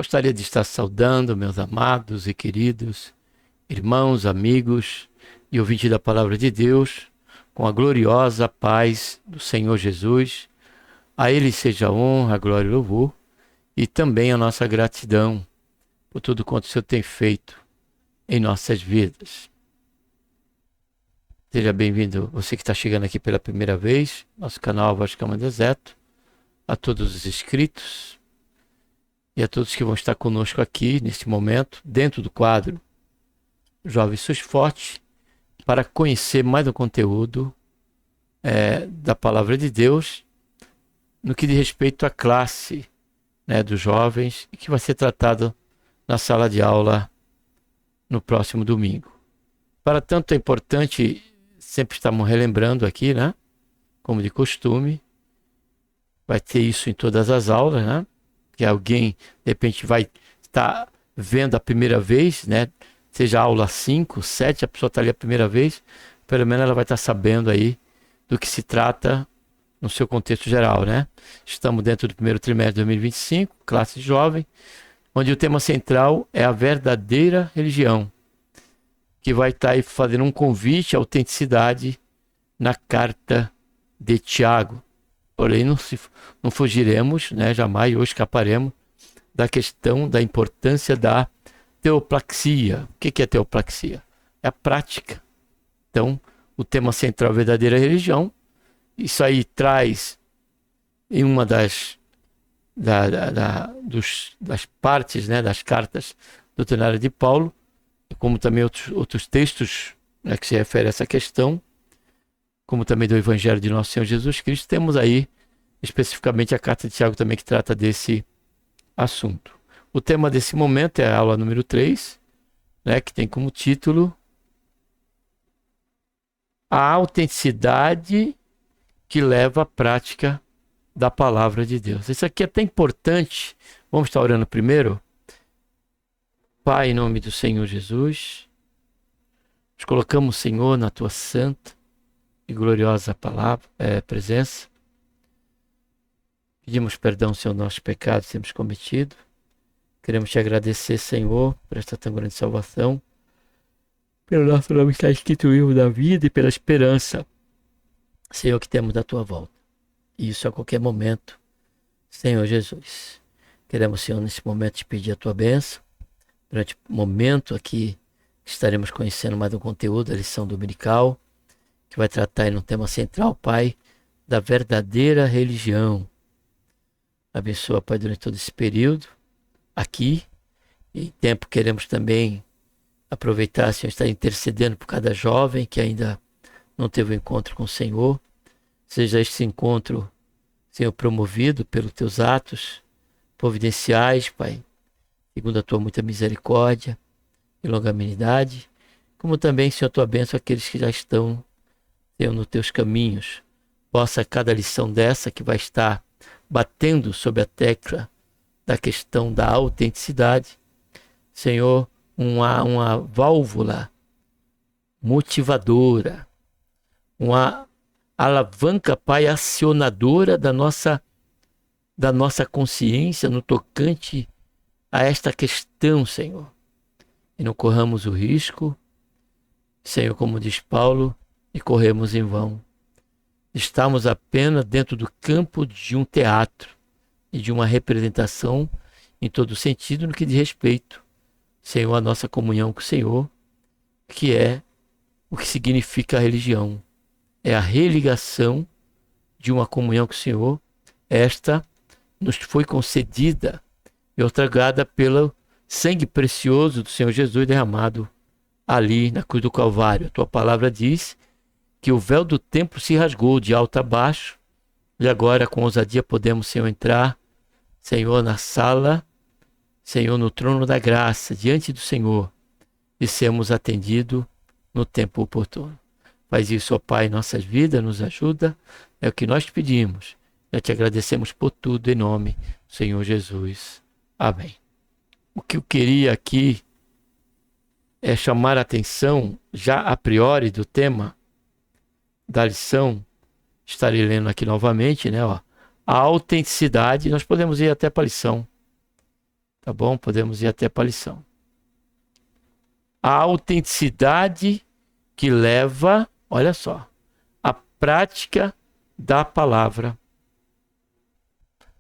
Gostaria de estar saudando meus amados e queridos irmãos, amigos e ouvintes da Palavra de Deus, com a gloriosa paz do Senhor Jesus. A Ele seja a honra, a glória e o louvor, e também a nossa gratidão por tudo quanto o Senhor tem feito em nossas vidas. Seja bem-vindo, você que está chegando aqui pela primeira vez, nosso canal Voz de Cama Deserto, a todos os inscritos e a todos que vão estar conosco aqui neste momento, dentro do quadro Jovem Sus Forte, para conhecer mais do conteúdo da Palavra de Deus no que diz respeito à classe dos jovens, e que vai ser tratado na sala de aula no próximo domingo. Para tanto, é importante, sempre estamos relembrando aqui, como de costume, vai ter isso em todas as aulas, que alguém, de repente, vai estar vendo a primeira vez, seja a aula 5, 7, a pessoa está ali a primeira vez, pelo menos ela vai estar sabendo aí do que se trata no seu contexto geral, Estamos dentro do primeiro trimestre de 2025, classe jovem, onde o tema central é a verdadeira religião, que vai estar aí fazendo um convite à autenticidade na carta de Tiago. Porém, não fugiremos, jamais, ou escaparemos da questão da importância da teopraxia. O que é teopraxia? É a prática. Então, o tema central é a verdadeira religião. Isso aí traz em uma das partes, das cartas doutrinárias de Paulo, como também outros textos que se referem a essa questão, como também do Evangelho de Nosso Senhor Jesus Cristo. Temos aí especificamente a carta de Tiago também, que trata desse assunto. O tema desse momento é a aula número 3, que tem como título A Autenticidade que Leva à Prática da Palavra de Deus. Isso aqui é até importante. Vamos estar orando primeiro. Pai, em nome do Senhor Jesus, nos colocamos, Senhor, na Tua santa e gloriosa presença. Pedimos perdão, Senhor, nossos pecados que temos cometido. Queremos Te agradecer, Senhor, por esta tão grande salvação, pelo nosso nome estar escrito no livro da vida e pela esperança, Senhor, que temos da Tua volta. E isso a qualquer momento, Senhor Jesus. Queremos, Senhor, nesse momento Te pedir a Tua bênção. Durante o momento aqui, estaremos conhecendo mais um conteúdo da lição dominical, que vai tratar aí no tema central, Pai, da verdadeira religião. Abençoa, Pai, durante todo esse período, aqui, e em tempo queremos também aproveitar, Senhor, estar intercedendo por cada jovem que ainda não teve um encontro com o Senhor. Seja este encontro, Senhor, promovido pelos Teus atos providenciais, Pai, segundo a Tua muita misericórdia e longanimidade, como também, Senhor, a Tua bênção àqueles que já estão, Senhor, nos Teus caminhos. Possa cada lição dessa que vai estar batendo sobre a tecla da questão da autenticidade, Senhor, uma válvula motivadora, uma alavanca, Pai, acionadora da nossa consciência no tocante a esta questão, Senhor. E não corramos o risco, Senhor, como diz Paulo, e corremos em vão. Estamos apenas dentro do campo de um teatro e de uma representação em todo sentido no que diz respeito, Senhor, a nossa comunhão com o Senhor, que é o que significa a religião. É a religação de uma comunhão com o Senhor. Esta nos foi concedida e outorgada pelo sangue precioso do Senhor Jesus derramado ali na cruz do Calvário. A Tua palavra diz que o véu do templo se rasgou de alto a baixo, e agora com ousadia podemos, Senhor, entrar, Senhor, na sala, Senhor, no trono da graça, diante do Senhor, e sermos atendidos no tempo oportuno. Faz isso, ó Pai, em nossas vidas, nos ajuda, é o que nós te pedimos. Já te agradecemos por tudo, em nome do Senhor Jesus. Amém. O que eu queria aqui é chamar a atenção, já a priori, do tema da lição. Estarei lendo aqui novamente, A autenticidade, nós podemos ir até para a lição. Tá bom? Podemos ir até para a lição. A autenticidade que leva, olha só, à prática da palavra.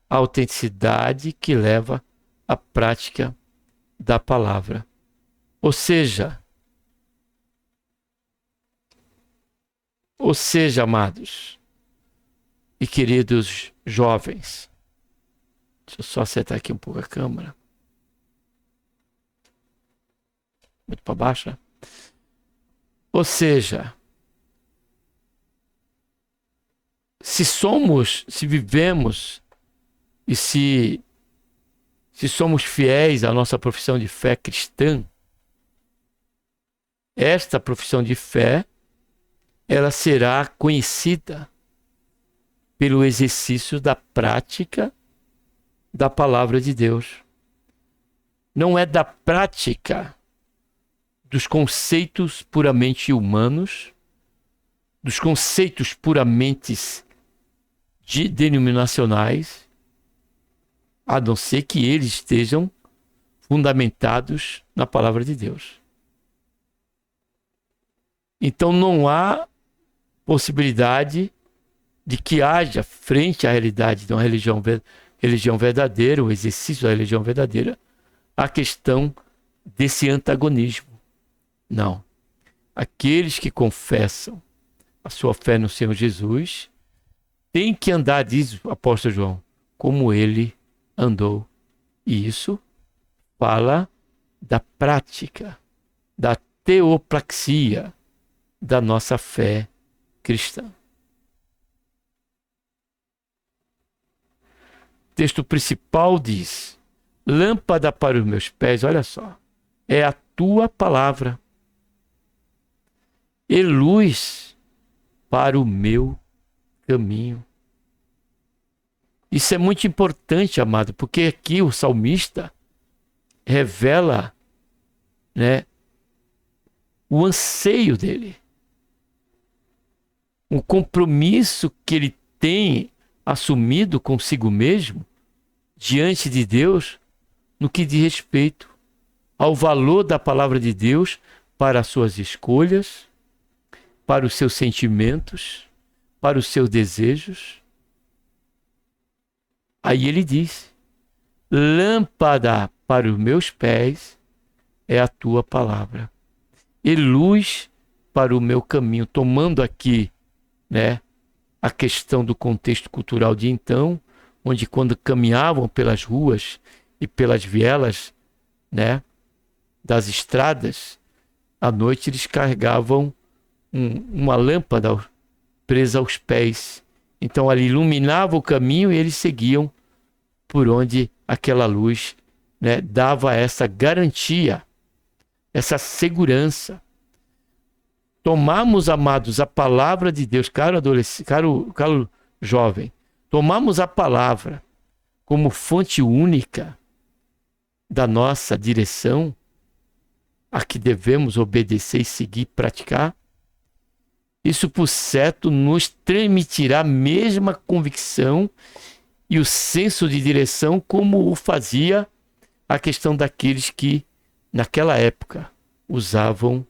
A autenticidade que leva à prática da palavra. Ou seja, amados e queridos jovens, deixa eu só acertar aqui um pouco a câmera. Muito para baixo, né? Ou seja, se vivemos e se somos fiéis à nossa profissão de fé cristã, esta profissão de fé, ela será conhecida pelo exercício da prática da palavra de Deus. Não é da prática dos conceitos puramente humanos, dos conceitos puramente denominacionais, a não ser que eles estejam fundamentados na palavra de Deus. Então não há possibilidade de que haja, frente à realidade de uma religião verdadeira, o exercício da religião verdadeira, a questão desse antagonismo. Não. Aqueles que confessam a sua fé no Senhor Jesus têm que andar, diz o apóstolo João, como ele andou. E isso fala da prática, da teopraxia da nossa fé cristã. O texto principal diz: lâmpada para os meus pés, olha só, é a tua palavra, e luz para o meu caminho. Isso é muito importante, amado, porque aqui o salmista revela, né, o anseio dele, o compromisso que ele tem assumido consigo mesmo diante de Deus no que diz respeito ao valor da palavra de Deus para as suas escolhas, para os seus sentimentos, para os seus desejos. Aí ele diz: lâmpada para os meus pés é a tua palavra, e luz para o meu caminho. Tomando aqui, né, a questão do contexto cultural de então, onde quando caminhavam pelas ruas e pelas vielas, né, das estradas, à noite eles carregavam uma lâmpada presa aos pés. Então ali iluminava o caminho e eles seguiam por onde aquela luz, né, dava essa garantia, essa segurança. Tomamos, amados, a palavra de Deus, caro adolescente, caro jovem, tomamos a palavra como fonte única da nossa direção, a que devemos obedecer e seguir, praticar. Isso, por certo, nos transmitirá a mesma convicção e o senso de direção como o fazia a questão daqueles que, naquela época, usavam,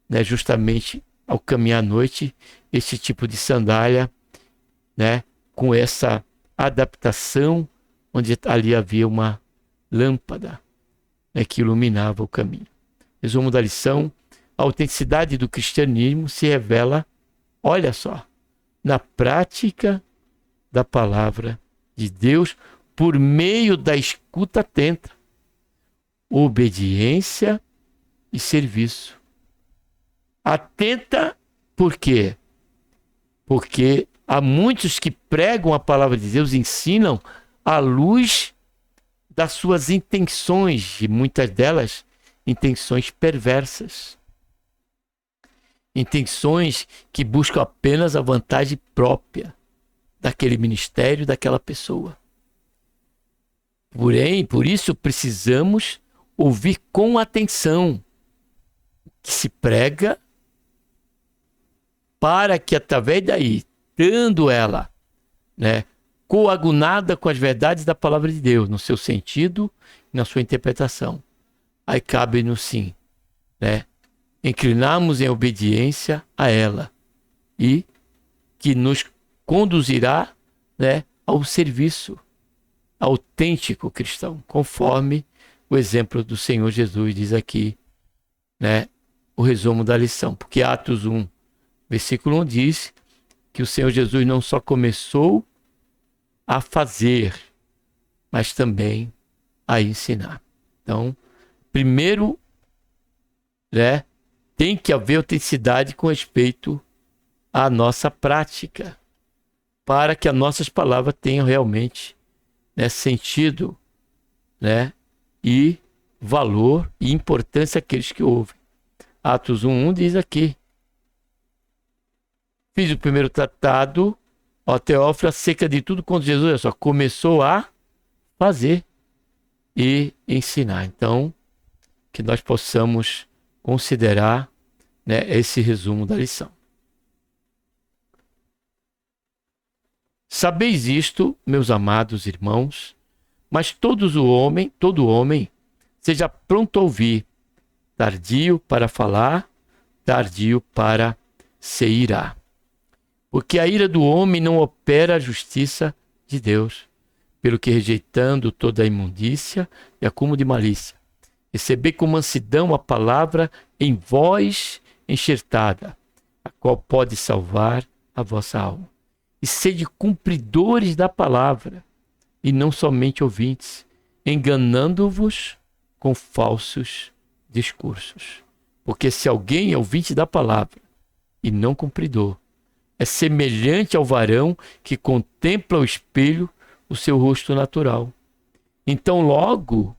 né, justamente ao caminhar à noite, esse tipo de sandália, né, com essa adaptação, onde ali havia uma lâmpada, né, que iluminava o caminho. Resumo da lição: a autenticidade do cristianismo se revela, olha só, na prática da palavra de Deus por meio da escuta atenta, obediência e serviço. Atenta por quê? Porque há muitos que pregam a palavra de Deus, ensinam à luz das suas intenções, e muitas delas intenções perversas. Intenções que buscam apenas a vantagem própria daquele ministério, daquela pessoa. Porém, por isso precisamos ouvir com atenção o que se prega, para que através daí, dando ela, né, coagunada com as verdades da palavra de Deus, no seu sentido e na sua interpretação. Aí cabe-nos sim, né, inclinarmos em obediência a ela e que nos conduzirá, né, ao serviço autêntico cristão, conforme o exemplo do Senhor Jesus diz aqui, né, o resumo da lição. Porque Atos 1, versículo 1 diz que o Senhor Jesus não só começou a fazer, mas também a ensinar. Então, primeiro, né, tem que haver autenticidade com respeito à nossa prática, para que as nossas palavras tenham realmente, né, sentido, né, e valor e importância àqueles que ouvem. Atos 1:1 diz aqui: fiz o primeiro tratado, ó Teófilo, acerca de tudo quanto Jesus, olha só, começou a fazer e ensinar. Então, que nós possamos considerar, né, esse resumo da lição. Sabeis isto, meus amados irmãos, mas todo homem, seja pronto a ouvir, tardio para falar, tardio para se irar. Porque a ira do homem não opera a justiça de Deus, pelo que rejeitando toda a imundícia e acúmulo de malícia, recebei com mansidão a palavra em vós enxertada, a qual pode salvar a vossa alma. E sede cumpridores da palavra, e não somente ouvintes, enganando-vos com falsos discursos. Porque se alguém é ouvinte da palavra e não cumpridor, é semelhante ao varão que contempla o espelho o seu rosto natural. Então, logo,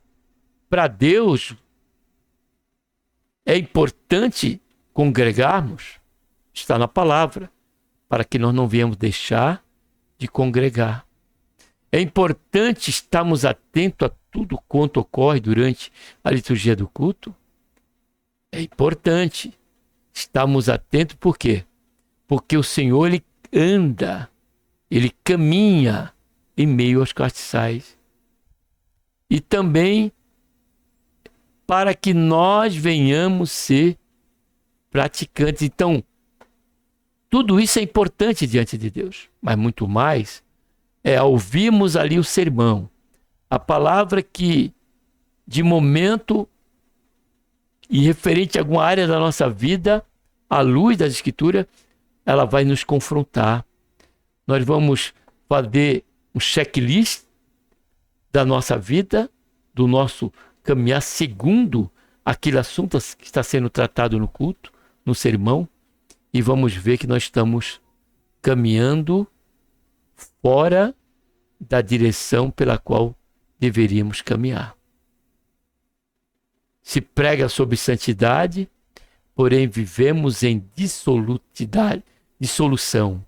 para Deus, é importante congregarmos, está na palavra, para que nós não venhamos deixar de congregar. É importante estarmos atentos a tudo quanto ocorre durante a liturgia do culto. É importante estarmos atentos, por quê? Porque o Senhor, Ele anda, Ele caminha em meio aos castiçais. E também para que nós venhamos ser praticantes. Então, tudo isso é importante diante de Deus, mas muito mais é ouvirmos ali o sermão, a palavra que, de momento e referente a alguma área da nossa vida, à luz das Escrituras, ela vai nos confrontar. Nós vamos fazer um checklist da nossa vida, do nosso caminhar segundo aquele assunto que está sendo tratado no culto, no sermão, e vamos ver que nós estamos caminhando fora da direção pela qual deveríamos caminhar. Se prega sobre santidade, porém vivemos em dissolução.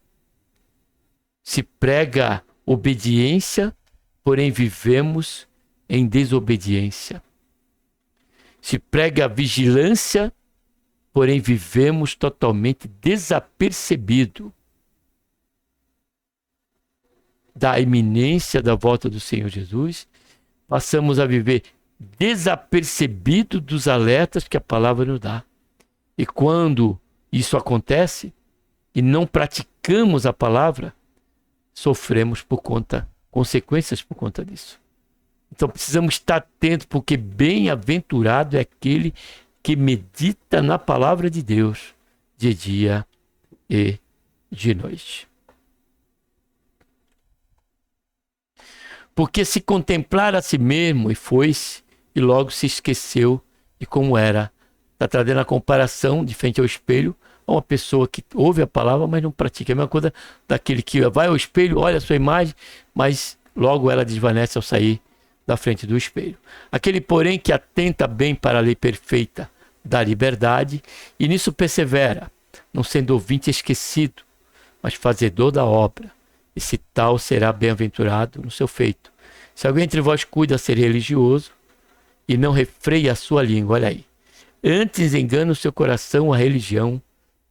Se prega obediência, porém vivemos em desobediência. Se prega vigilância, porém vivemos totalmente desapercebido da iminência da volta do Senhor Jesus. Passamos a viver desapercebido dos alertas que a palavra nos dá. E quando isso acontece e não praticamos a palavra, sofremos consequências por conta disso. Então precisamos estar atentos, porque bem-aventurado é aquele que medita na palavra de Deus de dia e de noite. Porque se contemplar a si mesmo e foi-se, e logo se esqueceu de como era. Está trazendo a comparação de frente ao espelho a uma pessoa que ouve a palavra, mas não pratica. É a mesma coisa daquele que vai ao espelho, olha a sua imagem, mas logo ela desvanece ao sair da frente do espelho. Aquele, porém, que atenta bem para a lei perfeita da liberdade, e nisso persevera, não sendo ouvinte esquecido, mas fazedor da obra. Esse tal será bem-aventurado no seu feito. Se alguém entre vós cuida ser religioso e não refreia a sua língua, olha aí, antes engana o seu coração, a religião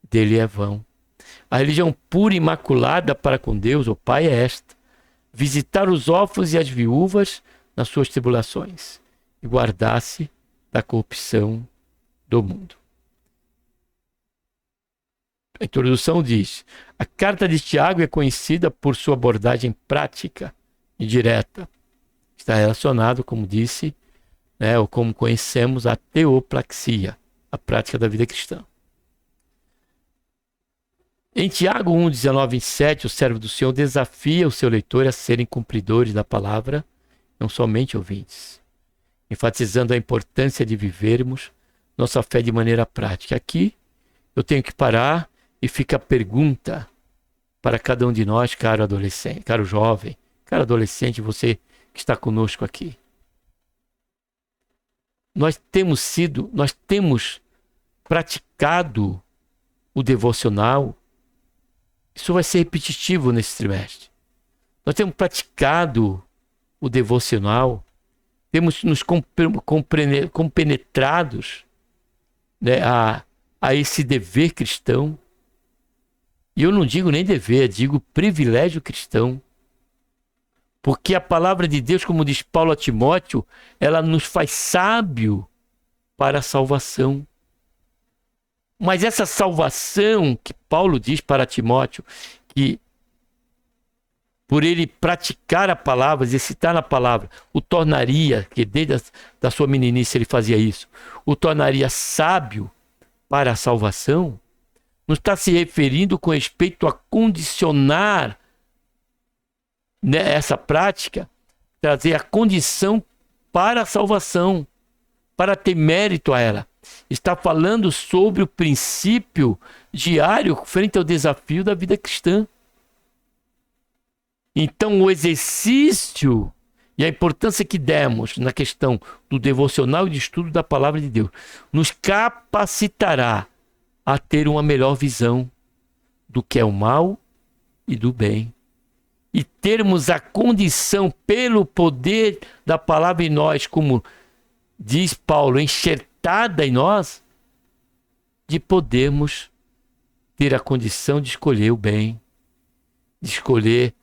dele é vão. A religião pura e imaculada para com Deus, o Pai, é esta: visitar os órfãos e as viúvas nas suas tribulações e guardar-se da corrupção do mundo. A introdução diz: a carta de Tiago é conhecida por sua abordagem prática e direta. Está relacionado, como disse, ou como conhecemos, a teopraxia, a prática da vida cristã. Em Tiago 1, 19 e 7, o servo do Senhor desafia o seu leitor a serem cumpridores da palavra, não somente ouvintes, enfatizando a importância de vivermos nossa fé de maneira prática. Aqui eu tenho que parar e fica a pergunta para cada um de nós, caro adolescente, caro jovem, caro adolescente, você que está conosco aqui. Nós temos praticado o devocional. Isso vai ser repetitivo nesse trimestre. Nós temos praticado o devocional, temos nos compenetrados, a esse dever cristão. E eu não digo nem dever, digo privilégio cristão. Porque a palavra de Deus, como diz Paulo a Timóteo, ela nos faz sábio para a salvação. Mas essa salvação que Paulo diz para Timóteo, que por ele praticar a palavra, exercitar a palavra, o tornaria, que desde da sua meninice ele fazia isso, o tornaria sábio para a salvação, não está se referindo com respeito a condicionar, essa prática, trazer a condição para a salvação, para ter mérito a ela. Está falando sobre o princípio diário frente ao desafio da vida cristã. Então, o exercício e a importância que demos na questão do devocional e de estudo da palavra de Deus nos capacitará a ter uma melhor visão do que é o mal e do bem. E termos a condição, pelo poder da palavra em nós, como diz Paulo, enxertada em nós, de podermos ter a condição de escolher o bem, de escolher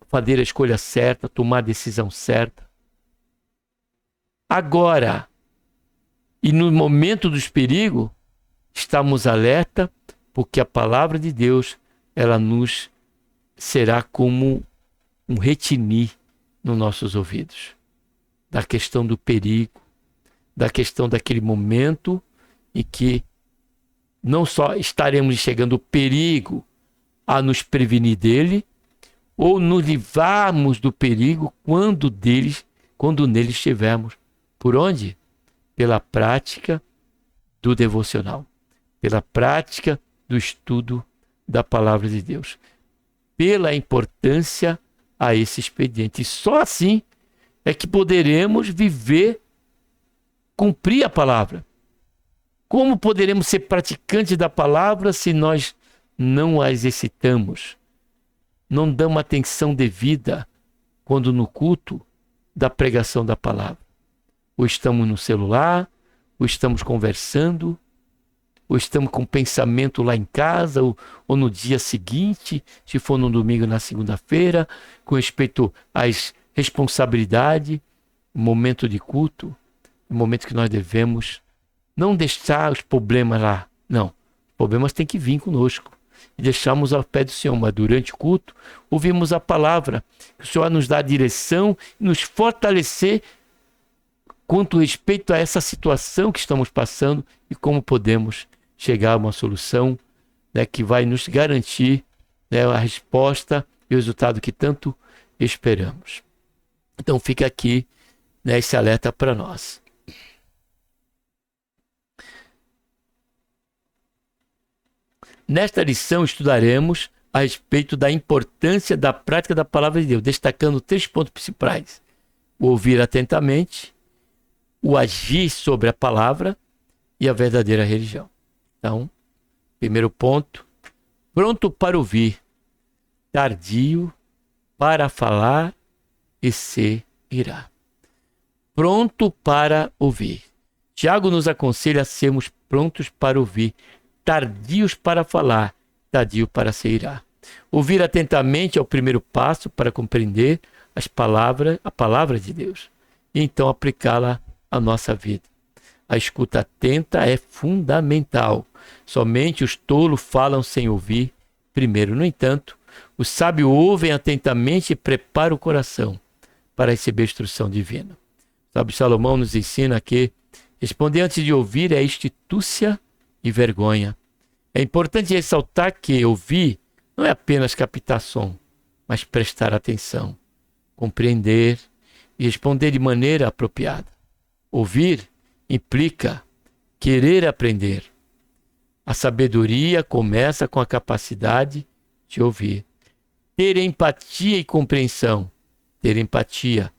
fazer a escolha certa, tomar a decisão certa. Agora, e no momento dos perigos, estamos alerta, porque a palavra de Deus, ela nos será como um retinir nos nossos ouvidos. Da questão do perigo, da questão daquele momento em que não só estaremos enxergando o perigo a nos prevenir dele, ou nos livrarmos do perigo quando nele estivermos. Por onde? Pela prática do devocional, pela prática do estudo da palavra de Deus, pela importância a esse expediente. E só assim é que poderemos viver, cumprir a palavra. Como poderemos ser praticantes da palavra se nós não a exercitamos? Não damos atenção devida quando no culto da pregação da palavra. Ou estamos no celular, ou estamos conversando, ou estamos com pensamento lá em casa, ou no dia seguinte, se for no domingo, na segunda-feira, com respeito às responsabilidades, momento de culto, momento que nós devemos não deixar os problemas lá. Não, os problemas têm que vir conosco. E deixamos ao pé do Senhor, mas durante o culto ouvimos a palavra, que o Senhor nos dá a direção e nos fortalecer quanto respeito a essa situação que estamos passando e como podemos chegar a uma solução, que vai nos garantir, a resposta e o resultado que tanto esperamos. Então fica aqui, esse alerta para nós. Nesta lição estudaremos a respeito da importância da prática da palavra de Deus, destacando 3 pontos principais: o ouvir atentamente, o agir sobre a palavra e a verdadeira religião. Então, primeiro ponto: pronto para ouvir, tardio para falar e se irá. Pronto para ouvir. Tiago nos aconselha a sermos prontos para ouvir, tardios para falar, tardio para se irá. Ouvir atentamente é o primeiro passo para compreender a palavra de Deus, e então aplicá-la à nossa vida. A escuta atenta é fundamental. Somente os tolos falam sem ouvir primeiro. No entanto, os sábios ouvem atentamente e preparam o coração para receber a instrução divina. O sábio Salomão nos ensina que responder antes de ouvir é astúcia e vergonha. É importante ressaltar que ouvir não é apenas captar som, mas prestar atenção, compreender e responder de maneira apropriada. Ouvir implica querer aprender. A sabedoria começa com a capacidade de ouvir. Ter empatia e compreensão. Ter empatia,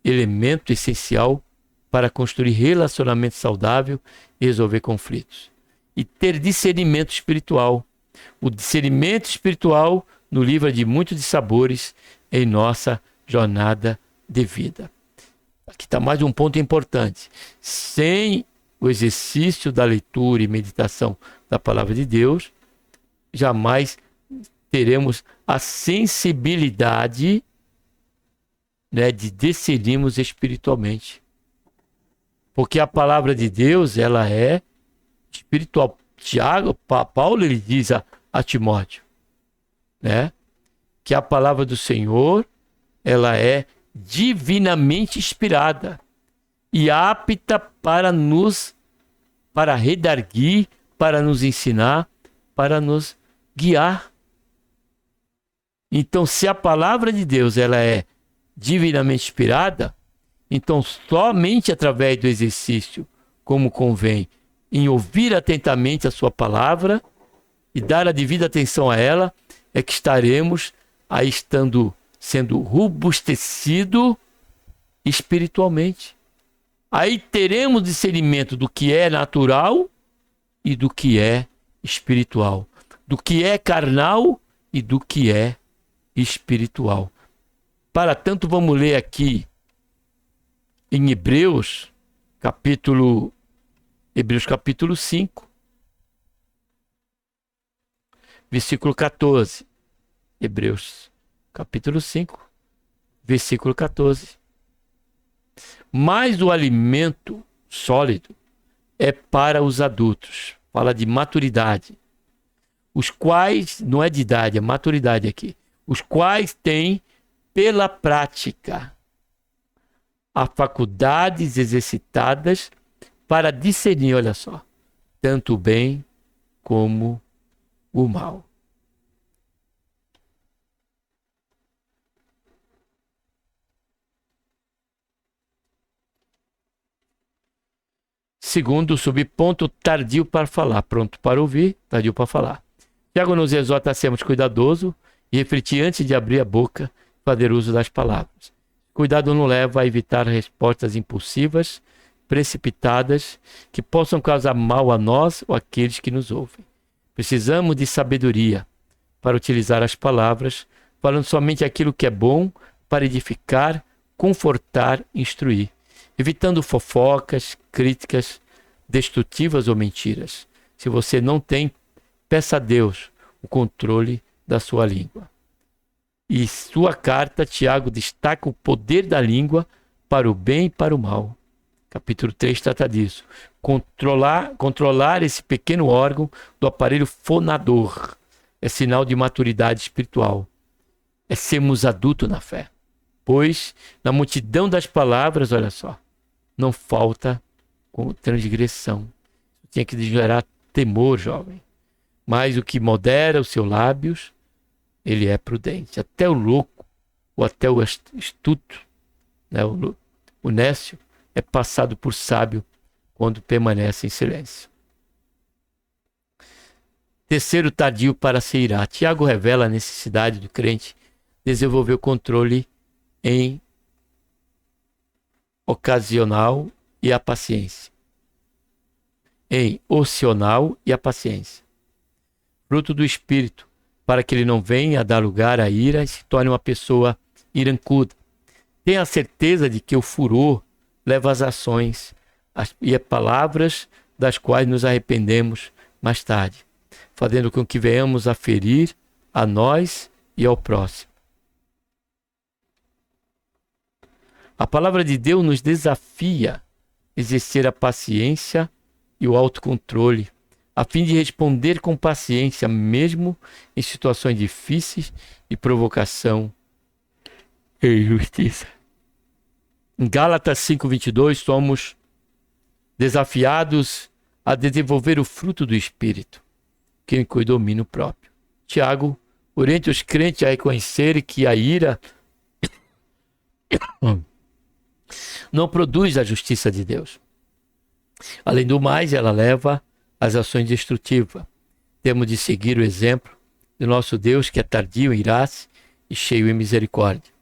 elemento essencial para construir relacionamento saudável e resolver conflitos. E ter discernimento espiritual. O discernimento espiritual nos livra de muitos dissabores em nossa jornada de vida. Aqui está mais um ponto importante. Sem o exercício da leitura e meditação da palavra de Deus, jamais teremos a sensibilidade, de discernirmos espiritualmente. Porque a palavra de Deus, ela é espiritual. Paulo, ele diz a Timóteo, que a palavra do Senhor, ela é divinamente inspirada e apta para redarguir, para nos ensinar, para nos guiar. Então, se a palavra de Deus ela é divinamente inspirada, então somente através do exercício, como convém, em ouvir atentamente a sua palavra e dar a devida atenção a ela, é que estaremos aí sendo robustecido espiritualmente. Aí teremos discernimento do que é natural e do que é espiritual, do que é carnal e do que é espiritual. Para tanto, vamos ler aqui em Hebreus capítulo 5, versículo 14. Hebreus capítulo 5, versículo 14. Mas o alimento sólido é para os adultos. Fala de maturidade. Os quais, não é de idade, é maturidade aqui. Os quais têm, pela prática, as faculdades exercitadas para discernir, olha só, tanto o bem como o mal. Segundo, subponto, tardio para falar, pronto para ouvir, tardio para falar. Tiago nos exorta a sermos cuidadosos e refletir antes de abrir a boca, fazer uso das palavras. Cuidado não leva a evitar respostas impulsivas, precipitadas, que possam causar mal a nós ou àqueles que nos ouvem. Precisamos de sabedoria para utilizar as palavras, falando somente aquilo que é bom para edificar, confortar, instruir, evitando fofocas, críticas, destrutivas ou mentiras. Se você não tem, peça a Deus o controle da sua língua. E sua carta, Tiago destaca o poder da língua para o bem e para o mal. Capítulo 3 trata disso. Controlar esse pequeno órgão do aparelho fonador é sinal de maturidade espiritual. É sermos adultos na fé. Pois, na multidão das palavras, olha só, não falta transgressão. Tinha que gerar temor, jovem. Mas o que modera os seus lábios, ele é prudente. Até o louco, ou até o astuto, o nécio, é passado por sábio quando permanece em silêncio. Terceiro, tardio para se irar. Tiago revela a necessidade do crente desenvolver o controle em ocasional e a paciência. Em ocional e a paciência. Fruto do Espírito, para que ele não venha a dar lugar à ira e se torne uma pessoa irancuda. Tenha a certeza de que o furor leva às ações e a palavras das quais nos arrependemos mais tarde, fazendo com que venhamos a ferir a nós e ao próximo. A palavra de Deus nos desafia a exercer a paciência e o autocontrole, a fim de responder com paciência, mesmo em situações difíceis e provocação e injustiça. Em Gálatas 5:22, somos desafiados a desenvolver o fruto do Espírito, que inclui domínio próprio. Tiago orienta os crentes a reconhecerem que a ira não produz a justiça de Deus. Além do mais, ela leva às ações destrutivas. Temos de seguir o exemplo do nosso Deus, que é tardio em irar-se e cheio em misericórdia.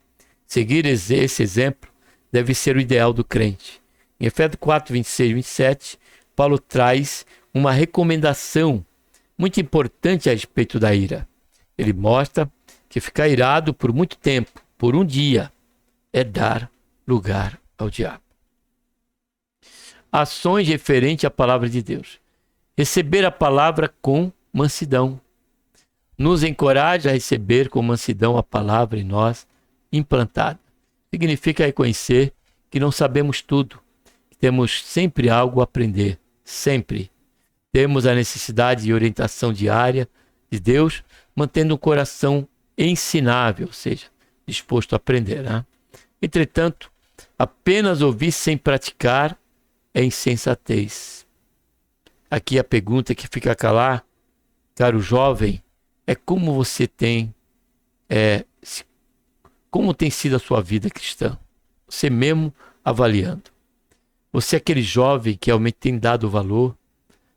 Seguir esse exemplo deve ser o ideal do crente. Em Efésios 4, 26 e 27, Paulo traz uma recomendação muito importante a respeito da ira. Ele mostra que ficar irado por muito tempo, por um dia, é dar lugar ao diabo. Ações referentes à palavra de Deus. Receber a palavra com mansidão. Nos encoraja a receber com mansidão a palavra em nós implantada. Significa reconhecer que não sabemos tudo, que temos sempre algo a aprender, sempre. Temos a necessidade de orientação diária de Deus, mantendo um coração ensinável, ou seja, disposto a aprender. Entretanto, apenas ouvir sem praticar é insensatez. Aqui a pergunta que fica a calar, caro jovem, é como você tem, como tem sido a sua vida cristã? Você mesmo avaliando. Você é aquele jovem que realmente tem dado valor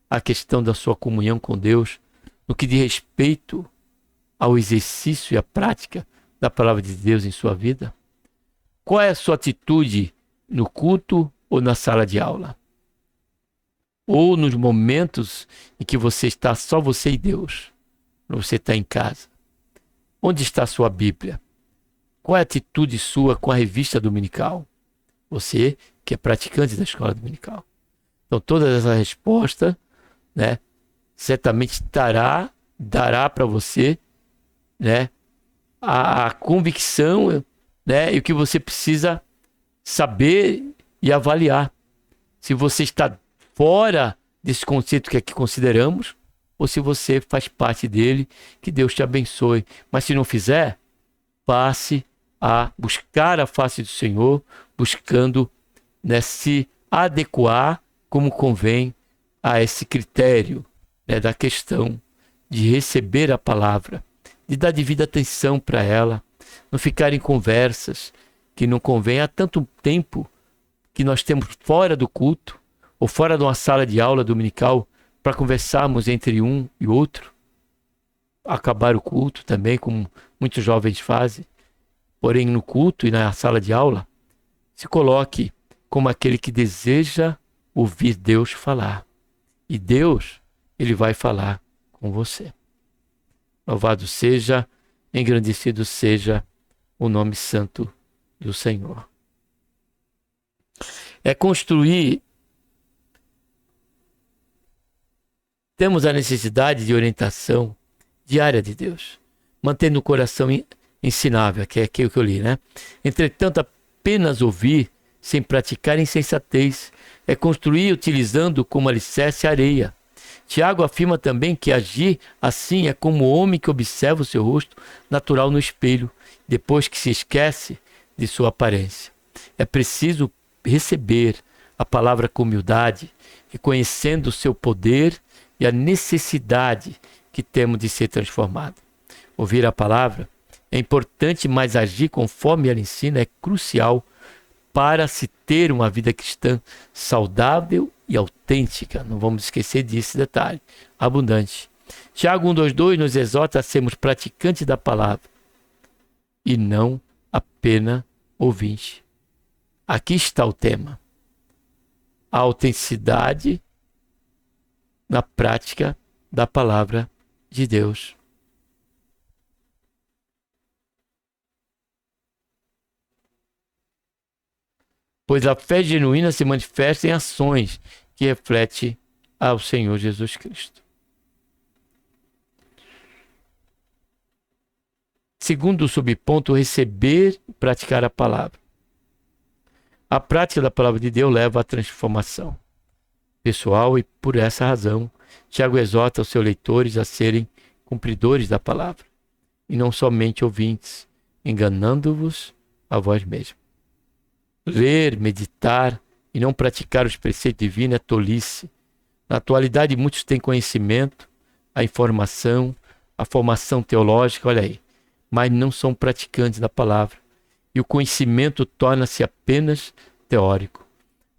à questão da sua comunhão com Deus, no que diz respeito ao exercício e à prática da palavra de Deus em sua vida? Qual é a sua atitude no culto ou na sala de aula? Ou nos momentos em que você está só você e Deus? Quando você está em casa? Onde está a sua Bíblia? Qual é a atitude sua com a revista dominical? Você que é praticante da escola dominical. Então todas essas respostas, certamente dará para você, a convicção, e o que você precisa saber e avaliar. Se você está fora desse conceito que aqui consideramos, ou se você faz parte dele, que Deus te abençoe. Mas se não fizer, passe a buscar a face do Senhor, buscando se adequar como convém a esse critério da questão de receber a palavra, de dar devida atenção para ela, não ficar em conversas que não convém. Há tanto tempo que nós temos fora do culto ou fora de uma sala de aula dominical para conversarmos entre um e outro, acabar o culto também, como muitos jovens fazem. Porém, no culto e na sala de aula, se coloque como aquele que deseja ouvir Deus falar. E Deus, Ele vai falar com você. Louvado seja, engrandecido seja o nome santo do Senhor. É construir. Temos a necessidade de orientação diária de Deus, mantendo o coração ensinável, que é aquilo que eu li, Entretanto, apenas ouvir sem praticar insensatez é construir utilizando como alicerce a areia. Tiago afirma também que agir assim é como o homem que observa o seu rosto natural no espelho, depois que se esquece de sua aparência. É preciso receber a palavra com humildade, reconhecendo o seu poder e a necessidade que temos de ser transformados. Ouvir a palavra é importante, mas agir conforme ela ensina é crucial para se ter uma vida cristã saudável e autêntica. Não vamos esquecer desse detalhe, abundante. Tiago 1:22 nos exorta a sermos praticantes da palavra e não apenas ouvintes. Aqui está o tema. A autenticidade na prática da palavra de Deus. Pois a fé genuína se manifesta em ações que refletem ao Senhor Jesus Cristo. Segundo subponto, receber e praticar a palavra. A prática da palavra de Deus leva à transformação pessoal e, por essa razão, Tiago exorta os seus leitores a serem cumpridores da palavra e não somente ouvintes, enganando-vos a vós mesmos. Ler, meditar e não praticar os preceitos divinos é tolice. Na atualidade, muitos têm conhecimento, a informação, a formação teológica, olha aí, mas não são praticantes da palavra. E o conhecimento torna-se apenas teórico.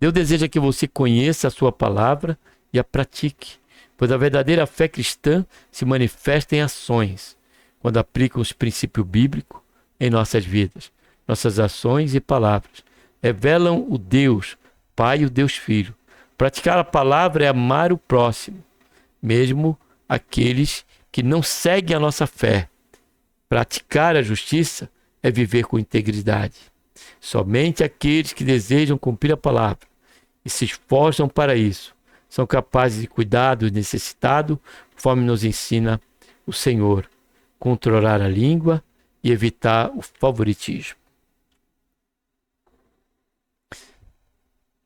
Deus deseja que você conheça a sua palavra e a pratique, pois a verdadeira fé cristã se manifesta em ações, quando aplica os princípios bíblicos em nossas vidas. Nossas ações e palavras revelam o Deus Pai e o Deus Filho. Praticar a palavra é amar o próximo, mesmo aqueles que não seguem a nossa fé. Praticar a justiça é viver com integridade. Somente aqueles que desejam cumprir a palavra e se esforçam para isso são capazes de cuidar do necessitado, conforme nos ensina o Senhor, controlar a língua e evitar o favoritismo.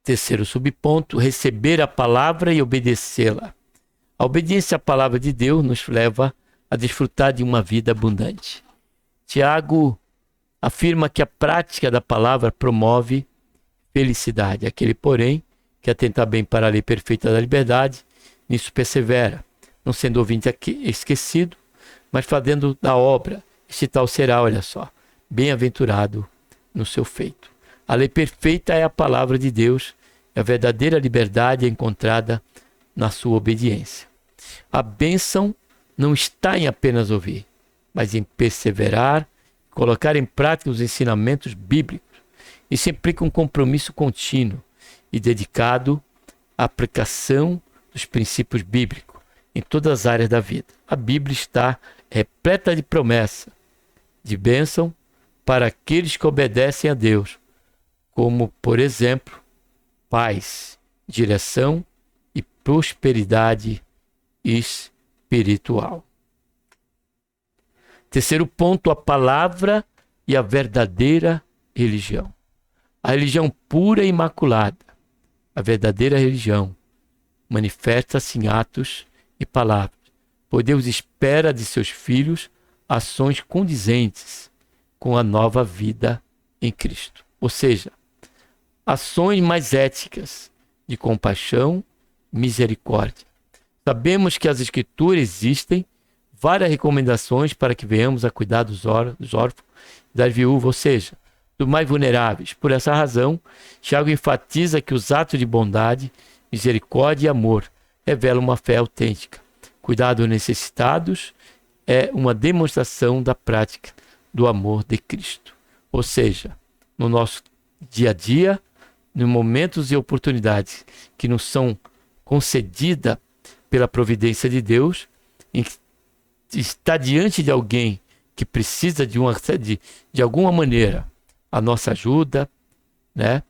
Terceiro subponto, receber a palavra e obedecê-la. A obediência à palavra de Deus nos leva a desfrutar de uma vida abundante. Tiago afirma que a prática da palavra promove felicidade. Aquele, porém, que atenta bem para a lei perfeita da liberdade, nisso persevera, não sendo ouvinte esquecido, mas fazendo da obra. Este tal será, olha só, bem-aventurado no seu feito. A lei perfeita é a palavra de Deus, e a verdadeira liberdade é encontrada na sua obediência. A bênção não está em apenas ouvir, mas em perseverar, colocar em prática os ensinamentos bíblicos. Isso implica um compromisso contínuo e dedicado à aplicação dos princípios bíblicos em todas as áreas da vida. A Bíblia está repleta de promessa, de bênção para aqueles que obedecem a Deus, como, por exemplo, paz, direção e prosperidade espiritual. Terceiro ponto, a palavra e a verdadeira religião. A religião pura e imaculada, a verdadeira religião, manifesta-se em atos e palavras, pois Deus espera de seus filhos ações condizentes com a nova vida em Cristo. Ou seja, ações mais éticas, de compaixão e misericórdia. Sabemos que as Escrituras existem várias recomendações para que venhamos a cuidar dos órfãos e das viúvas, ou seja, dos mais vulneráveis. Por essa razão, Tiago enfatiza que os atos de bondade, misericórdia e amor revelam uma fé autêntica. Cuidar dos necessitados é uma demonstração da prática do amor de Cristo. Ou seja, no nosso dia a dia, nos momentos e oportunidades que nos são concedidas pela providência de Deus, em que está diante de alguém que precisa de alguma maneira a nossa ajuda, né?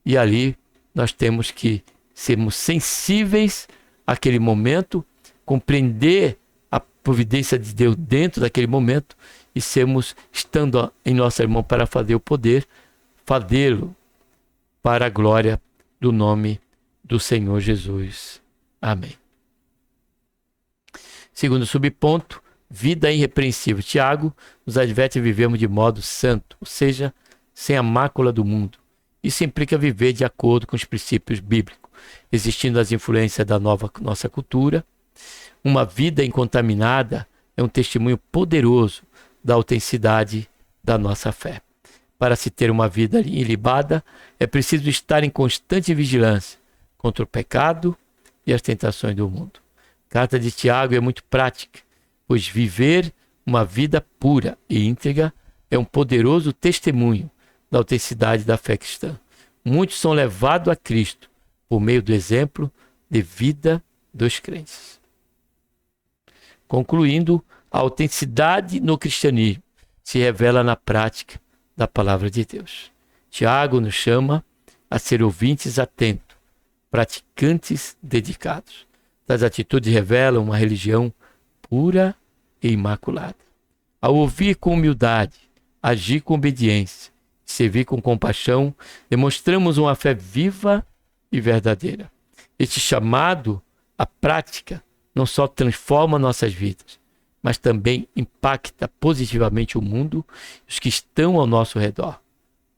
E ali nós temos que sermos sensíveis àquele momento, compreender a providência de Deus dentro daquele momento e sermos, estando em nossa mão para fazer o poder, fazê-lo para a glória do nome do Senhor Jesus. Amém. Segundo subponto, vida irrepreensível. Tiago nos adverte a vivermos de modo santo, ou seja, sem a mácula do mundo. Isso implica viver de acordo com os princípios bíblicos, existindo as influências da nossa cultura. Uma vida incontaminada é um testemunho poderoso da autenticidade da nossa fé. Para se ter uma vida ilibada, é preciso estar em constante vigilância contra o pecado e as tentações do mundo. A carta de Tiago é muito prática, pois viver uma vida pura e íntegra é um poderoso testemunho da autenticidade da fé cristã. Muitos são levados a Cristo por meio do exemplo de vida dos crentes. Concluindo, a autenticidade no cristianismo se revela na prática da palavra de Deus. Tiago nos chama a ser ouvintes atentos, praticantes dedicados. Tais atitudes revelam uma religião pura e imaculada. Ao ouvir com humildade, agir com obediência, servir com compaixão, demonstramos uma fé viva e verdadeira. Este chamado à prática não só transforma nossas vidas, mas também impacta positivamente o mundo e os que estão ao nosso redor.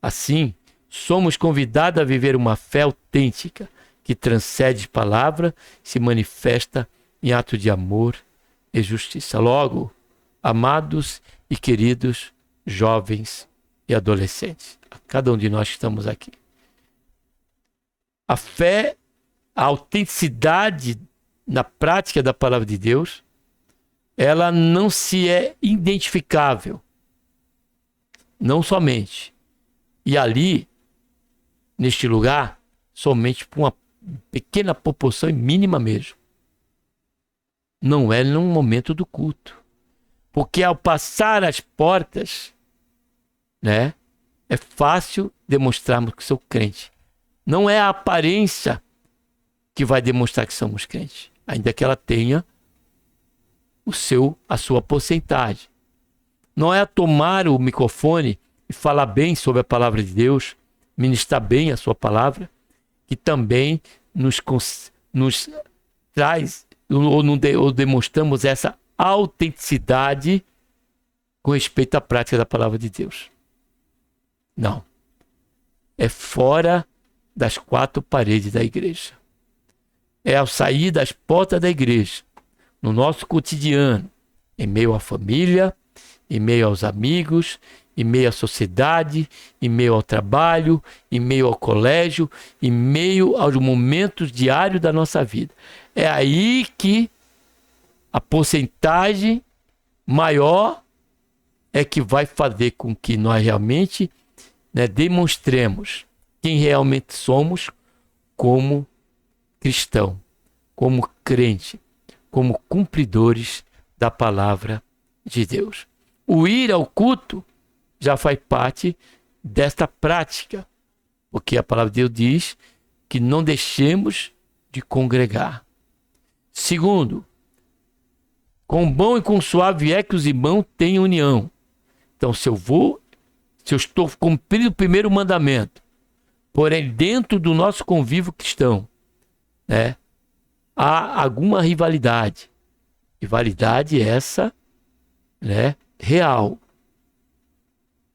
Assim, somos convidados a viver uma fé autêntica que transcende palavra e se manifesta em ato de amor e justiça. Logo, amados e queridos jovens e adolescentes, a cada um de nós que estamos aqui, a fé, a autenticidade na prática da palavra de Deus, ela não se é identificável, não somente, e ali, neste lugar, somente por uma pequena proporção e mínima mesmo. Não é num momento do culto. Porque ao passar as portas, né, é fácil demonstrarmos que sou crente. Não é a aparência que vai demonstrar que somos crentes, ainda que ela tenha a sua porcentagem. Não é tomar o microfone e falar bem sobre a palavra de Deus, ministrar bem a sua palavra, que também nos traz ou demonstramos essa autenticidade com respeito à prática da palavra de Deus. Não. É fora das quatro paredes da igreja. É ao sair das portas da igreja, no nosso cotidiano, em meio à família, em meio aos amigos, em meio à sociedade, em meio ao trabalho, em meio ao colégio, em meio aos momentos diários da nossa vida. É aí que a porcentagem maior é que vai fazer com que nós realmente, né, demonstremos quem realmente somos como cristão, como crente, como cumpridores da palavra de Deus. O ir ao culto já faz parte desta prática, porque a palavra de Deus diz que não deixemos de congregar. Segundo, com bom e com suave é que os irmãos têm união. Então, se eu estou cumprindo o primeiro mandamento, porém dentro do nosso convívio cristão, né, há alguma rivalidade. Rivalidade essa, né, real.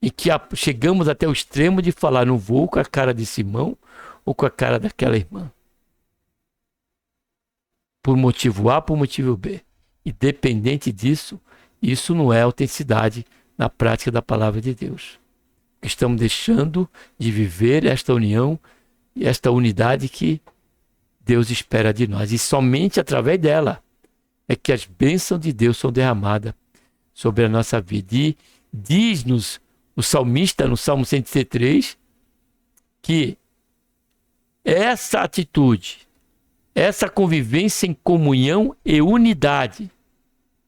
E que chegamos até o extremo de falar, não vou com a cara desse irmão ou com a cara daquela irmã. Por motivo A, por motivo B. Independente disso, isso não é autenticidade na prática da palavra de Deus. Estamos deixando de viver esta união e esta unidade que Deus espera de nós. E somente através dela é que as bênçãos de Deus são derramadas sobre a nossa vida. E diz-nos o salmista no Salmo 103 que essa atitude, essa convivência em comunhão e unidade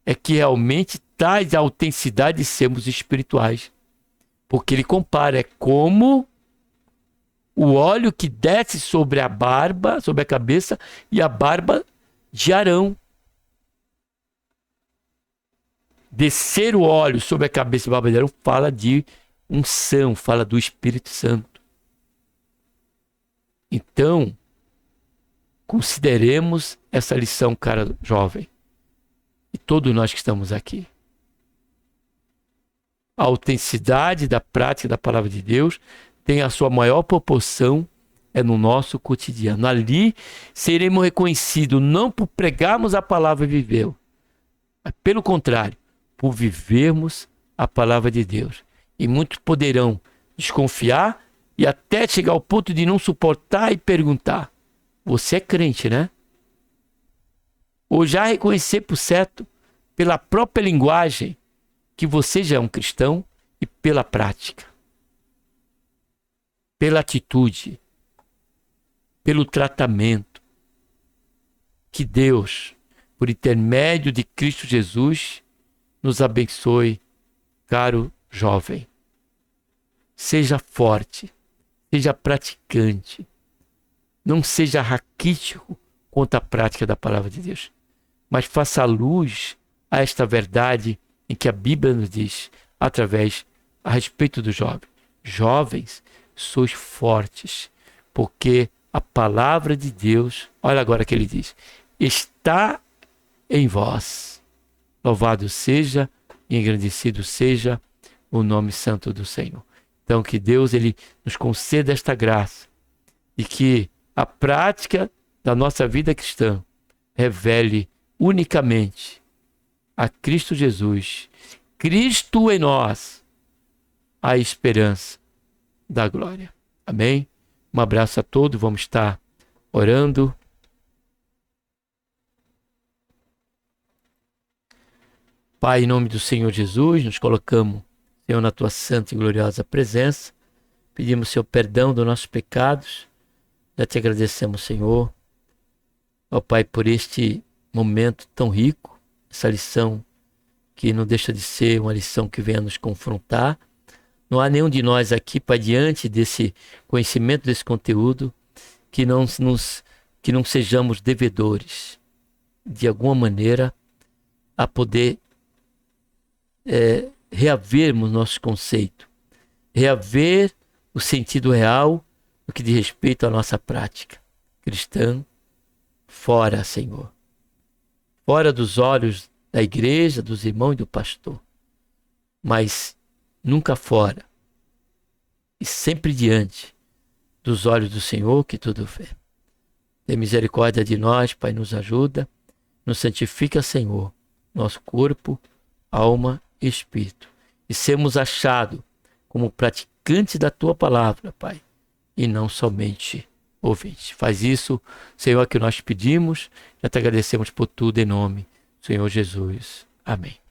é que realmente traz a autenticidade de sermos espirituais. Porque ele compara, é como o óleo que desce sobre a barba, sobre a cabeça, e a barba de Arão. Descer o óleo sobre a cabeça e a barba de Arão fala de unção, fala do Espírito Santo. Então, consideremos essa lição, cara jovem, e todos nós que estamos aqui. A autenticidade da prática da palavra de Deus tem a sua maior proporção no nosso cotidiano. Ali seremos reconhecidos não por pregarmos a palavra e viver, mas pelo contrário, por vivermos a palavra de Deus. E muitos poderão desconfiar e até chegar ao ponto de não suportar e perguntar: você é crente, né? Ou já reconhecer por certo, pela própria linguagem, que você já é um cristão e pela prática, pela atitude, pelo tratamento. Que Deus, por intermédio de Cristo Jesus, nos abençoe, caro jovem. Seja forte, seja praticante, não seja raquítico quanto à prática da palavra de Deus, mas faça luz a esta verdade em que a Bíblia nos diz, a respeito do jovem. Jovens, sois fortes, porque a palavra de Deus, olha agora que ele diz, está em vós. Louvado seja e engrandecido seja o nome santo do Senhor. Então que Deus ele nos conceda esta graça e que a prática da nossa vida cristã revele unicamente a Cristo Jesus, Cristo em nós, a esperança da glória. Amém? Um abraço a todos, vamos estar orando. Pai, em nome do Senhor Jesus, nos colocamos, Senhor, na tua santa e gloriosa presença. Pedimos, Senhor, perdão dos nossos pecados. Já te agradecemos, Senhor, ó Pai, por este momento tão rico, essa lição que não deixa de ser uma lição que venha nos confrontar. Não há nenhum de nós aqui, Pai, diante desse conhecimento, desse conteúdo, que não sejamos devedores, de alguma maneira, a poder reavermos nosso conceito, reaver o sentido real do que diz respeito à nossa prática cristã, fora, Senhor, fora dos olhos da igreja, dos irmãos e do pastor, mas nunca fora e sempre diante dos olhos do Senhor que tudo vê. Tem misericórdia de nós, Pai, nos ajuda, nos santifica, Senhor, nosso corpo, alma e espírito, e sermos achados como praticantes da Tua palavra, Pai, e não somente ouvintes. Faz isso, Senhor, que nós pedimos, já te agradecemos por tudo em nome do Senhor Jesus. Amém.